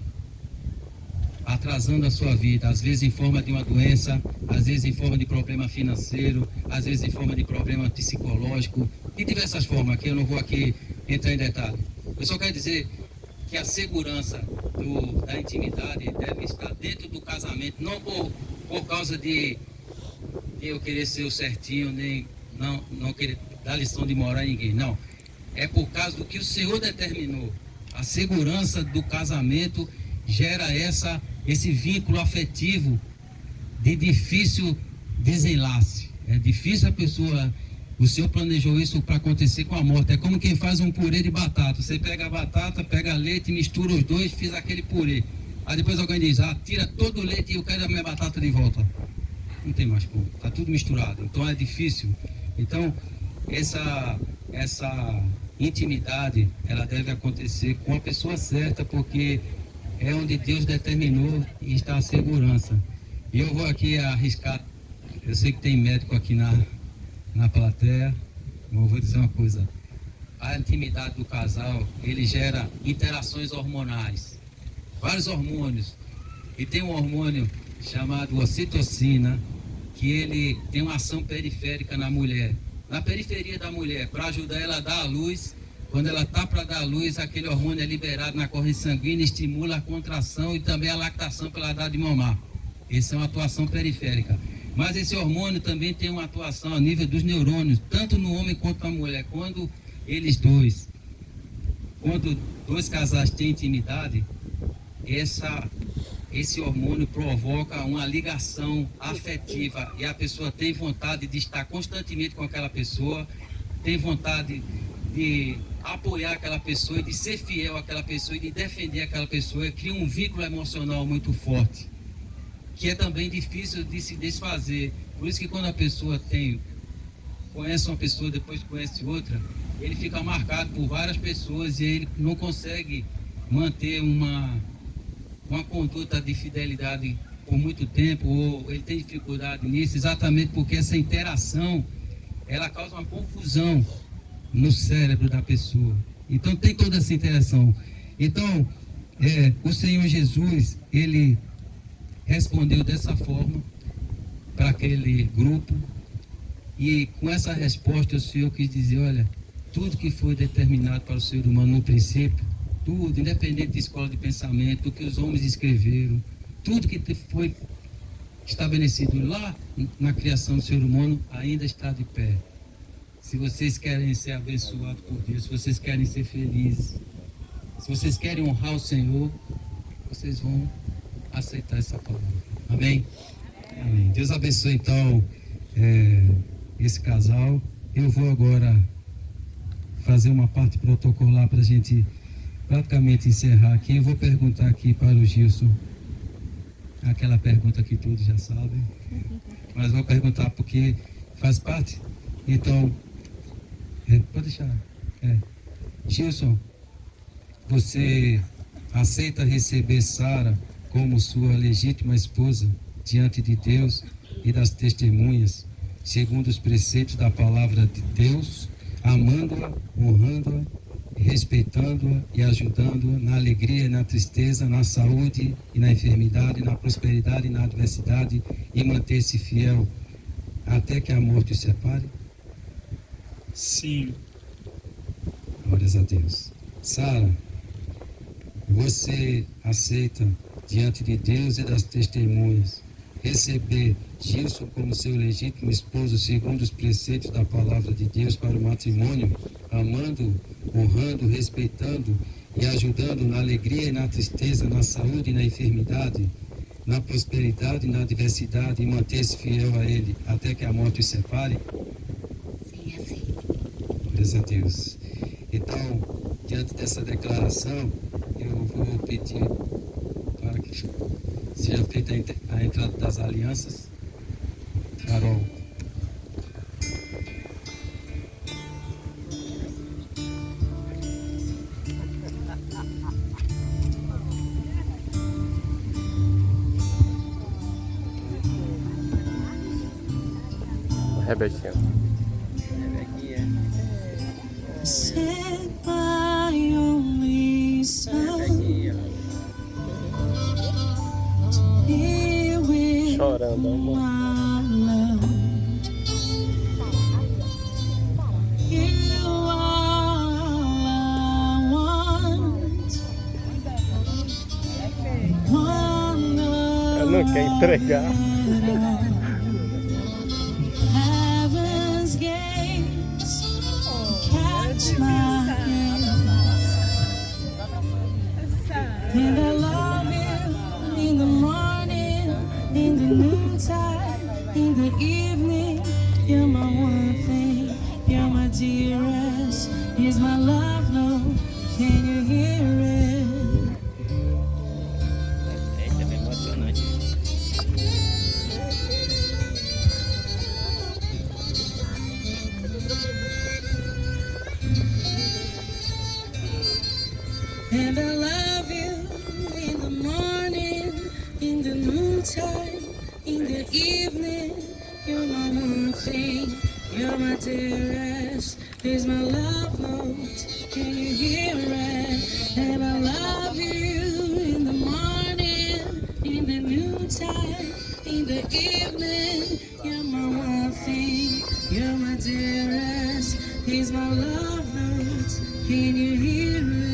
atrasando a sua vida, às vezes em forma de uma doença, às vezes em forma de problema financeiro, às vezes em forma de problema psicológico, de diversas formas, que eu não vou aqui entrar em detalhe. Eu só quero dizer que a segurança da intimidade deve estar dentro do casamento, não por causa de eu querer ser o certinho, nem não querer dar lição de moral a ninguém, não. É por causa do que o Senhor determinou. A segurança do casamento gera esse vínculo afetivo de difícil desenlace. É difícil a pessoa... O Senhor planejou isso para acontecer com a morte. É como quem faz um purê de batata. Você pega a batata, pega leite, mistura os dois, fiz aquele purê. Aí depois alguém diz, tira todo o leite e eu quero a minha batata de volta. Não tem mais como. Está tudo misturado. Então é difícil. Então, essa intimidade, ela deve acontecer com a pessoa certa, porque é onde Deus determinou e está a segurança. E eu vou aqui arriscar, eu sei que tem médico aqui na plateia, mas eu vou dizer uma coisa: a intimidade do casal, ele gera interações hormonais, vários hormônios, e tem um hormônio chamado ocitocina, que ele tem uma ação periférica na mulher, na periferia da mulher, para ajudar ela a dar a luz. Quando ela está para dar a luz, aquele hormônio é liberado na corrente sanguínea, estimula a contração e também a lactação para ela dar de mamar. Essa é uma atuação periférica. Mas esse hormônio também tem uma atuação a nível dos neurônios, tanto no homem quanto na mulher. Quando dois casais têm intimidade, esse hormônio provoca uma ligação afetiva e a pessoa tem vontade de estar constantemente com aquela pessoa, tem vontade de apoiar aquela pessoa e de ser fiel àquela pessoa e de defender aquela pessoa. Cria um vínculo emocional muito forte, que é também difícil de se desfazer. Por isso que quando a pessoa conhece uma pessoa, depois conhece outra, ele fica marcado por várias pessoas e ele não consegue manter uma conduta de fidelidade por muito tempo, ou ele tem dificuldade nisso, exatamente porque essa interação, ela causa uma confusão no cérebro da pessoa. Então tem toda essa interação. Então, o Senhor Jesus, ele respondeu dessa forma para aquele grupo, e com essa resposta o Senhor quis dizer: olha, tudo que foi determinado para o ser humano no princípio, tudo, independente de escola de pensamento, do que os homens escreveram, tudo que foi estabelecido lá na criação do ser humano ainda está de pé. Se vocês querem ser abençoados por Deus, se vocês querem ser felizes, se vocês querem honrar o Senhor, vocês vão aceitar essa palavra. Amém? Amém. Deus abençoe então esse casal. Eu vou agora fazer uma parte protocolar para a gente praticamente encerrar aqui. Eu vou perguntar aqui para o Gilson aquela pergunta que todos já sabem, mas vou perguntar porque faz parte. Então, pode deixar. Gilson, você aceita receber Sara como sua legítima esposa diante de Deus e das testemunhas, segundo os preceitos da palavra de Deus, amando-a, honrando-a, respeitando-a e ajudando-a na alegria e na tristeza, na saúde e na enfermidade, na prosperidade e na adversidade, e manter-se fiel até que a morte os separe? Sim. Glórias a Deus. Sara, você aceita diante de Deus e das testemunhas receber Gilson como seu legítimo esposo segundo os preceitos da palavra de Deus para o matrimônio, amando, honrando, respeitando e ajudando na alegria e na tristeza, na saúde e na enfermidade, na prosperidade e na adversidade, e manter-se fiel a Ele até que a morte os separe? Sim, aceito. Glórias a Deus. Então, diante dessa declaração, eu vou pedir para que seja feita a entrada das alianças. Carol. Rebequinha. Sent my only son, here with Chorando, amor. my love. You are all I want. Ela não quer entregar. Heaven's gates catch my hand, and I love you in the morning, in the noontime, in the evening. You're my one thing, you're my dearest. Here's my love note, can you hear it? Eita, é emocionante. And I love you in the morning, in the noontime, in the evening. You're my one thing, you're my dearest. Here's my love note, can you hear it? And I love you in the morning, in the noontime, in the evening. You're my one thing, you're my dearest. Here's my love note, can you hear it?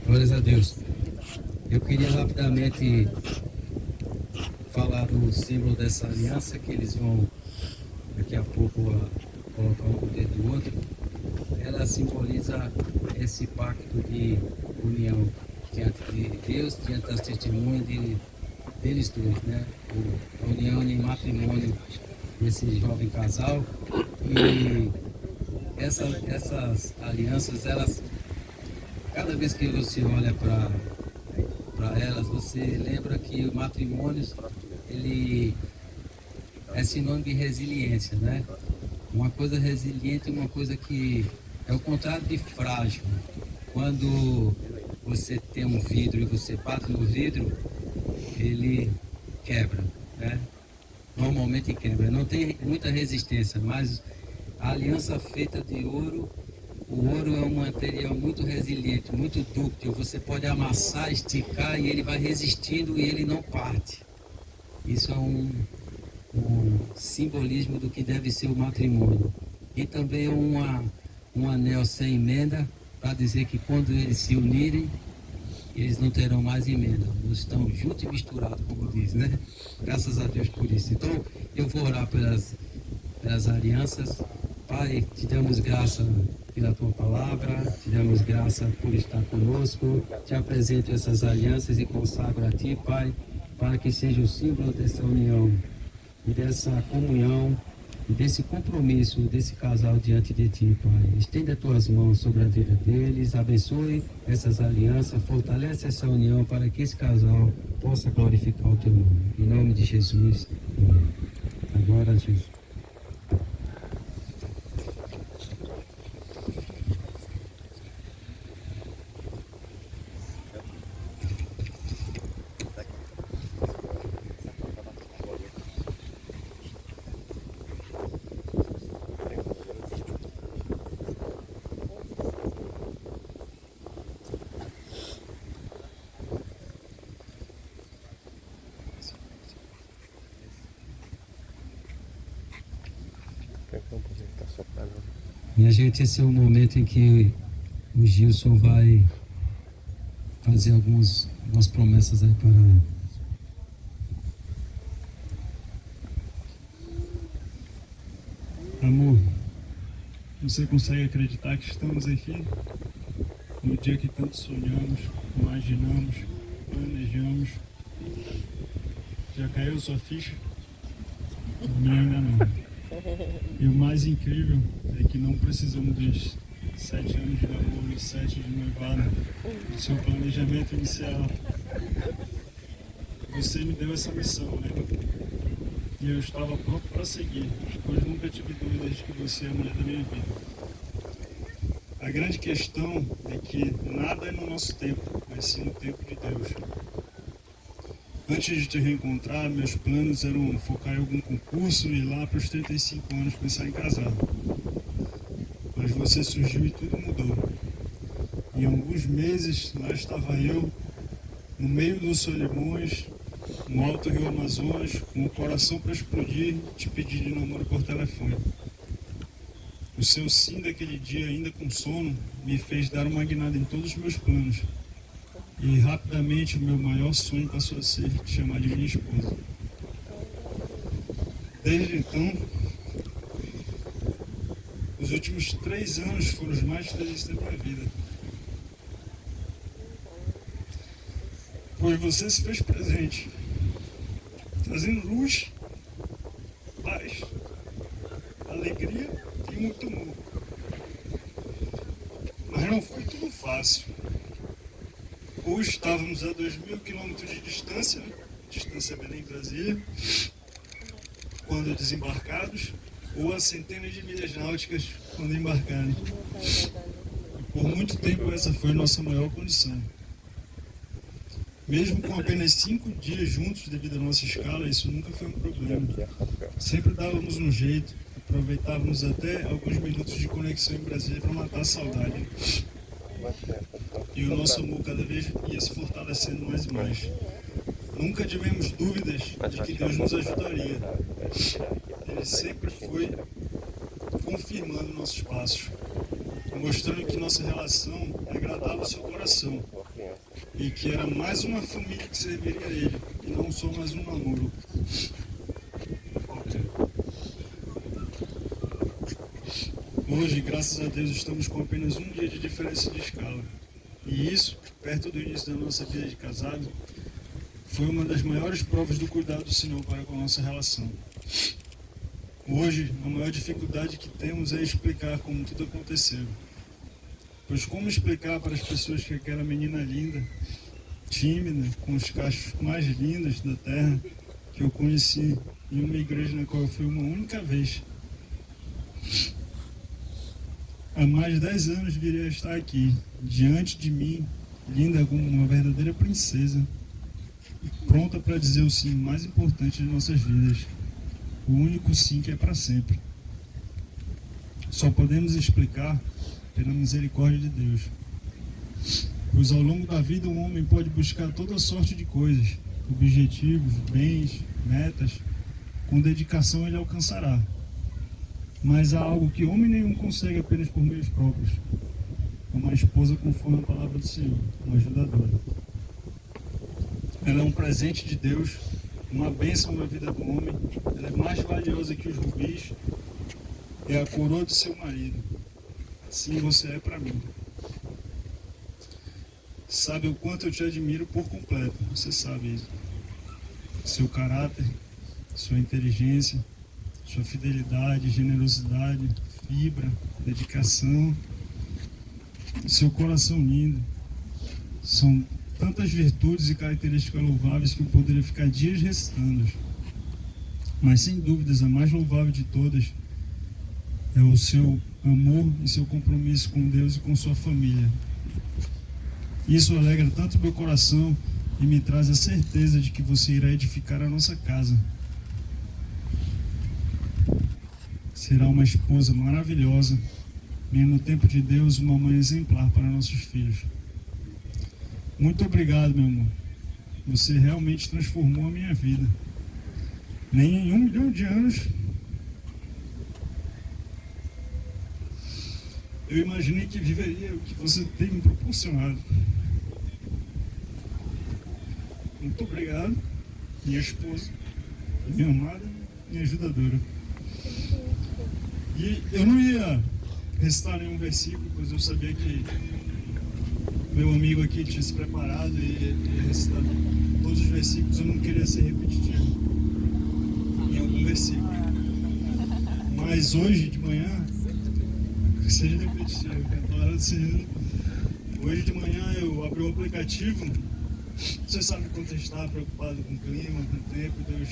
Glórias a Deus. Eu queria rapidamente falar do símbolo dessa aliança que eles vão daqui a pouco colocar um no dedo do outro. Ela simboliza esse pacto de união diante de Deus, diante das testemunhas deles dois, né? A união em matrimônio desse jovem casal. E essas alianças, elas, cada vez que você olha para elas, você lembra que o matrimônio, ele é sinônimo de resiliência, né? Uma coisa resiliente é uma coisa que é o contrário de frágil. Quando você tem um vidro e você bate no vidro, ele quebra, né? Normalmente quebra. Não tem muita resistência, mas a aliança feita de ouro, o ouro é um material muito resiliente, muito dúctil. Você pode amassar, esticar e ele vai resistindo e ele não parte. Isso é um simbolismo do que deve ser o matrimônio. E também um anel sem emenda, para dizer que quando eles se unirem, eles não terão mais emenda. Eles estão juntos e misturados, como diz, né? Graças a Deus por isso. Então, eu vou orar pelas alianças. Pai, te damos graça pela tua palavra, te damos graça por estar conosco. Te apresento essas alianças e consagro a ti, Pai, para que seja o símbolo dessa união e dessa comunhão e desse compromisso desse casal diante de ti, Pai. Estenda as tuas mãos sobre a vida deles, abençoe essas alianças, fortalece essa união para que esse casal possa glorificar o teu nome. Em nome de Jesus. Amém. Agora, Jesus. Não pode estar soprando. Minha gente, esse é o momento em que o Gilson vai fazer algumas promessas aí para... Amor, você consegue acreditar que estamos aqui no dia que tanto sonhamos, imaginamos, planejamos? Já caiu sua ficha? A minha ainda não. E o mais incrível é que não precisamos dos 7 anos de namoro e 7 de noivado, do seu planejamento inicial. Você me deu essa missão, né? E eu estava pronto para seguir, pois nunca tive dúvidas de que você é a mulher da minha vida. A grande questão é que nada é no nosso tempo, mas sim no tempo de Deus. Antes de te reencontrar, meus planos eram focar em algum concurso e ir lá para os 35 anos pensar em casar. Mas você surgiu e tudo mudou. Em alguns meses, lá estava eu, no meio dos Solimões, no alto Rio Amazonas, com o coração para explodir, te pedir de namoro por telefone. O seu sim daquele dia, ainda com sono, me fez dar uma guinada em todos os meus planos. E rapidamente o meu maior sonho passou a ser te chamar de minha esposa. Desde então, os últimos 3 anos foram os mais felizes da minha vida. Pois você se fez presente, trazendo luz, paz, alegria e muito amor. Mas não foi tudo fácil. Ou estávamos a 2.000 quilômetros de distância, distância Belém-Brasília, quando desembarcados, ou a centenas de milhas náuticas quando embarcarem. E por muito tempo essa foi a nossa maior condição. Mesmo com apenas 5 dias juntos devido à nossa escala, isso nunca foi um problema. Sempre dávamos um jeito, aproveitávamos até alguns minutos de conexão em Brasília para matar a saudade. E o nosso amor cada vez ia se fortalecendo mais e mais. Nunca tivemos dúvidas de que Deus nos ajudaria. Ele sempre foi confirmando nossos passos, mostrando que nossa relação agradava o seu coração e que era mais uma família que serviria a ele e não só mais um namoro. Hoje, graças a Deus, estamos com apenas um dia de diferença de escala. E isso, perto do início da nossa vida de casado, foi uma das maiores provas do cuidado do Senhor para com a nossa relação. Hoje, a maior dificuldade que temos é explicar como tudo aconteceu. Pois como explicar para as pessoas que aquela menina linda, tímida, com os cachos mais lindos da terra, que eu conheci em uma igreja na qual eu fui uma única vez, há mais de 10 anos viria a estar aqui, diante de mim, linda como uma verdadeira princesa, pronta para dizer o sim mais importante de nossas vidas, o único sim que é para sempre. Só podemos explicar pela misericórdia de Deus. Pois ao longo da vida um homem pode buscar toda sorte de coisas, objetivos, bens, metas, com dedicação ele alcançará. Mas há algo que homem nenhum consegue apenas por meios próprios. Uma esposa conforme a palavra do Senhor, uma ajudadora. Ela é um presente de Deus, uma bênção na vida do homem. Ela é mais valiosa que os rubis. É a coroa do seu marido. Sim, você é para mim. Sabe o quanto eu te admiro por completo, você sabe isso. Seu caráter, sua inteligência, sua fidelidade, generosidade, fibra, dedicação, seu coração lindo. São tantas virtudes e características louváveis que eu poderia ficar dias recitando. Mas sem dúvidas a mais louvável de todas é o seu amor e seu compromisso com Deus e com sua família. Isso alegra tanto meu coração e me traz a certeza de que você irá edificar a nossa casa. Será uma esposa maravilhosa e, no tempo de Deus, uma mãe exemplar para nossos filhos. Muito obrigado, meu amor. Você realmente transformou a minha vida. Nem em 1 milhão de anos eu imaginei que viveria o que você tem me proporcionado. Muito obrigado, minha esposa, minha amada, minha ajudadora. E eu não ia recitar nenhum versículo, pois eu sabia que meu amigo aqui tinha se preparado e ia recitar todos os versículos. Eu não queria ser repetitivo em algum versículo. Mas hoje de manhã, que seja repetitivo, hoje de manhã eu abri o aplicativo. Você sabe quanto a gente está preocupado com o clima, com o tempo. Deus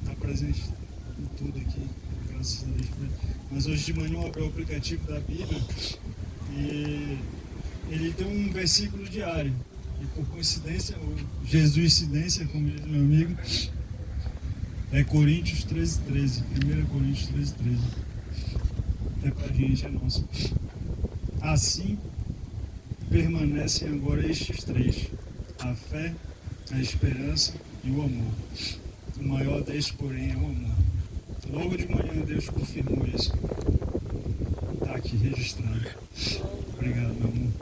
está presente em tudo aqui, graças a Deus. Mas hoje de manhã eu abri o aplicativo da Bíblia e ele tem um versículo diário. E por coincidência, ou Jesuscidência, como diz meu amigo, é Coríntios 13:13. 1 Coríntios 13:13. É pra gente, é nosso. Assim permanecem agora estes três: a fé, a esperança e o amor. O maior destes, porém, é o amor. Logo de manhã Deus confirmou isso. Está aqui registrado. Obrigado, meu amor.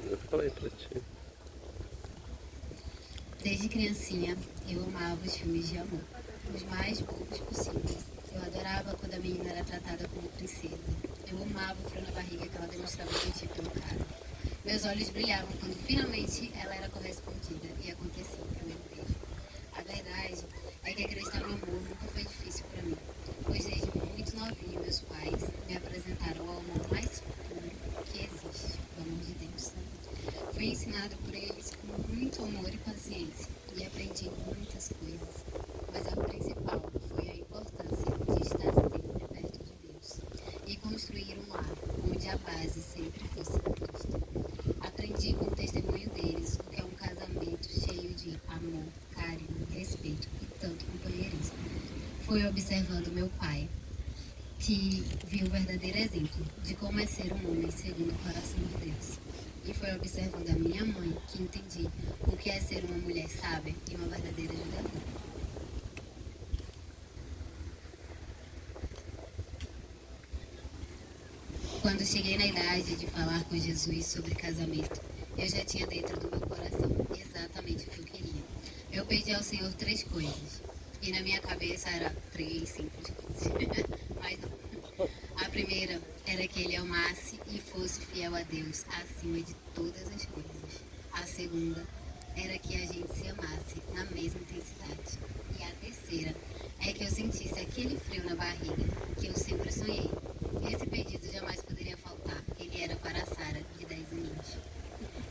Eu falei pra ti. Desde criancinha, eu amava os filmes de amor, os mais bobos possíveis. Eu adorava quando a menina era tratada como princesa. Eu amava o frio na barriga que ela demonstrava sentir pelo cara. Meus olhos brilhavam quando finalmente ela era correspondida e acontecia o primeiro beijo. A verdade é que acreditar no amor nunca foi difícil para mim, pois desde muito novinho meus pais me apresentaram ao amor mais puro que existe, o amor de Deus. Fui ensinado por eles com muito amor e paciência e aprendi muitas coisas, mas a principal foi a importância de estar sempre perto de Deus e construir um lar onde a base sempre fosse Cristo. Aprendi com o testemunho deles o que é um casamento cheio de amor, carinho, respeito e tanto companheirismo. Fui observando meu pai, que viu o verdadeiro exemplo de como é ser um homem segundo o coração de Deus. E foi observando a minha mãe que entendi o que é ser uma mulher sábia e uma verdadeira ajudadora. Quando cheguei na idade de falar com Jesus sobre casamento, eu já tinha dentro do meu coração exatamente o que eu queria. Eu pedi ao Senhor 3 coisas. E na minha cabeça era 3 simples coisas. Mas não. A primeira era que ele amasse e fosse fiel a Deus acima de todas as coisas. A segunda era que a gente se amasse na mesma intensidade. E a terceira é que eu sentisse aquele frio na barriga que eu sempre sonhei. Esse pedido jamais poderia faltar. Ele era para a Sara, de 10 aninhos.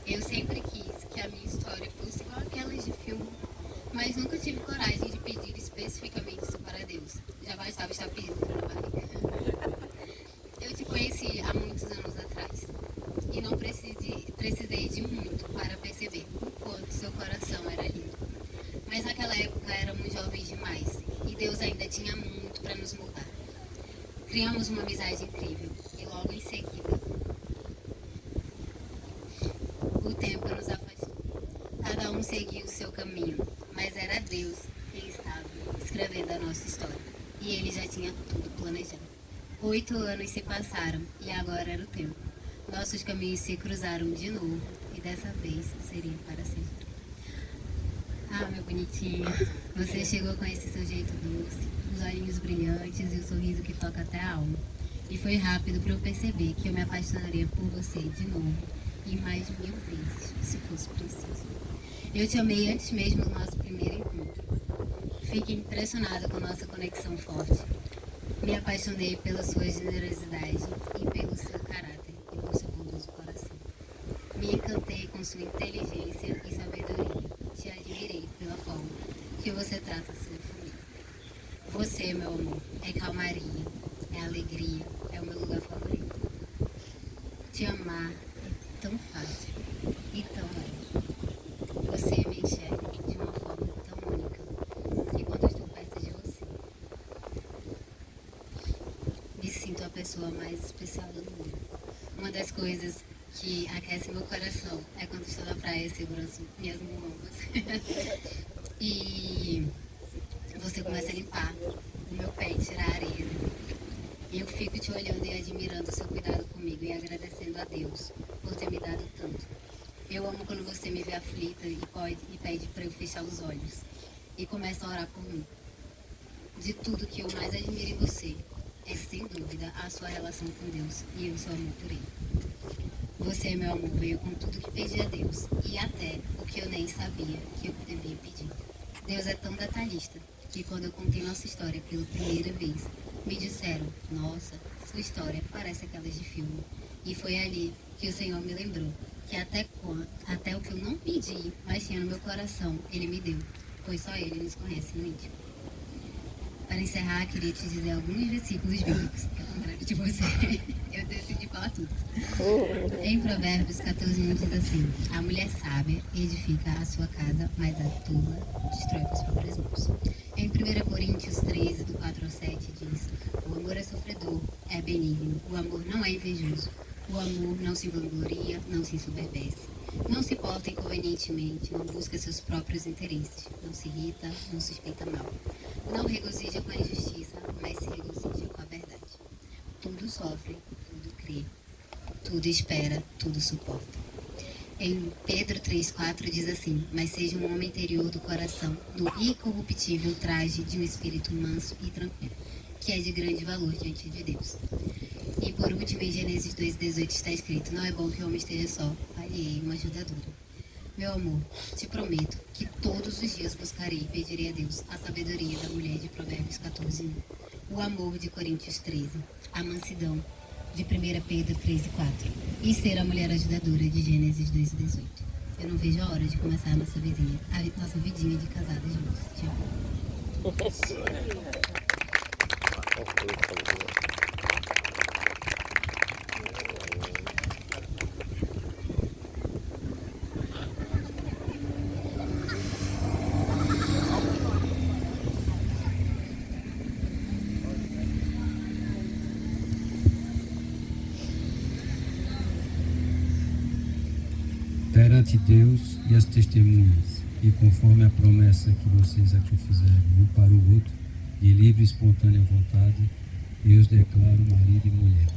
Eu sempre quis que a minha história fosse igual aquelas de filme, mas nunca tive coragem de pedir especificamente isso para Deus. Já bastava estar pedindo frio na barriga. Eu te conheci há muitos anos atrás e não precisei de muito para perceber o quanto seu coração era lindo. Mas naquela época éramos jovens demais e Deus ainda tinha muito para nos mudar. Criamos uma amizade incrível e logo em seguida o tempo nos afastou. Cada um seguiu o seu caminho, mas era Deus quem estava escrevendo a nossa história e Ele já tinha tudo planejado. 8 anos se passaram e agora era o tempo. Nossos caminhos se cruzaram de novo e dessa vez seria para sempre. Ah, meu bonitinho, você chegou com esse seu jeito doce, os olhinhos brilhantes e o sorriso que toca até a alma. E foi rápido para eu perceber que eu me apaixonaria por você de novo e mais de 1000 vezes, se fosse preciso. Eu te amei antes mesmo do nosso primeiro encontro. Fiquei impressionada com nossa conexão forte. Me apaixonei pela sua generosidade e pelo seu caráter e por seu bondoso coração. Me encantei com sua inteligência e sabedoria. Te admirei pela forma que você trata a sua família. Você, meu amor, é calmaria, é alegria, é o meu lugar favorito. Te amar é tão fácil e tão leve. Você me enxerga de pessoa mais especial do mundo. Uma das coisas que aquece meu coração é quando estou na praia e seguro as minhas mãos. E você começa a limpar o meu pé e tirar a areia. E eu fico te olhando e admirando o seu cuidado comigo e agradecendo a Deus por ter me dado tanto. Eu amo quando você me vê aflita e pede para eu fechar os olhos e começa a orar por mim. De tudo que eu mais admiro em você é, sem dúvida, a sua relação com Deus e o seu amor por Ele. Você, meu amor, veio com tudo que pedi a Deus e até o que eu nem sabia que eu devia pedir. Deus é tão detalhista que quando eu contei nossa história pela primeira vez, me disseram, nossa, sua história parece aquelas de filme. E foi ali que o Senhor me lembrou que até o que eu não pedi, mas tinha no meu coração, Ele me deu, pois só Ele nos conhece no íntimo. Para encerrar, queria te dizer alguns versículos bíblicos, que ao contrário de você, eu decidi falar tudo. Em Provérbios 14:1 diz assim, a mulher sábia edifica a sua casa, mas a tola destrói com as próprias mãos. Em 1 Coríntios 13, do 4 ao 7, diz, o amor é sofredor, é benigno, o amor não é invejoso, o amor não se vangloria, não se ensoberbece, não se porta inconvenientemente, não busca seus próprios interesses, não se irrita, não suspeita mal, não regozija com a injustiça, mas se regozija com a verdade. Tudo sofre, tudo crê, tudo espera, tudo suporta. Em Pedro 3,4 diz assim, mas seja um homem interior do coração, no incorruptível traje de um espírito manso e tranquilo, que é de grande valor diante de Deus. E por último, em Gênesis 2,18 está escrito, não é bom que o homem esteja só, falhei uma ajudadora. Meu amor, te prometo que todos os dias buscarei e pedirei a Deus a sabedoria da mulher de Provérbios 14:1, o amor de Coríntios 13, a mansidão de 1 Pedro 3:4 e ser a mulher ajudadora de Gênesis 2:18. Eu não vejo a hora de começar a nossa vidinha de casadas juntos. Te amo. Perante Deus e as testemunhas, e conforme a promessa que vocês aqui fizeram um para o outro, de livre e espontânea vontade, eu os declaro marido e mulher.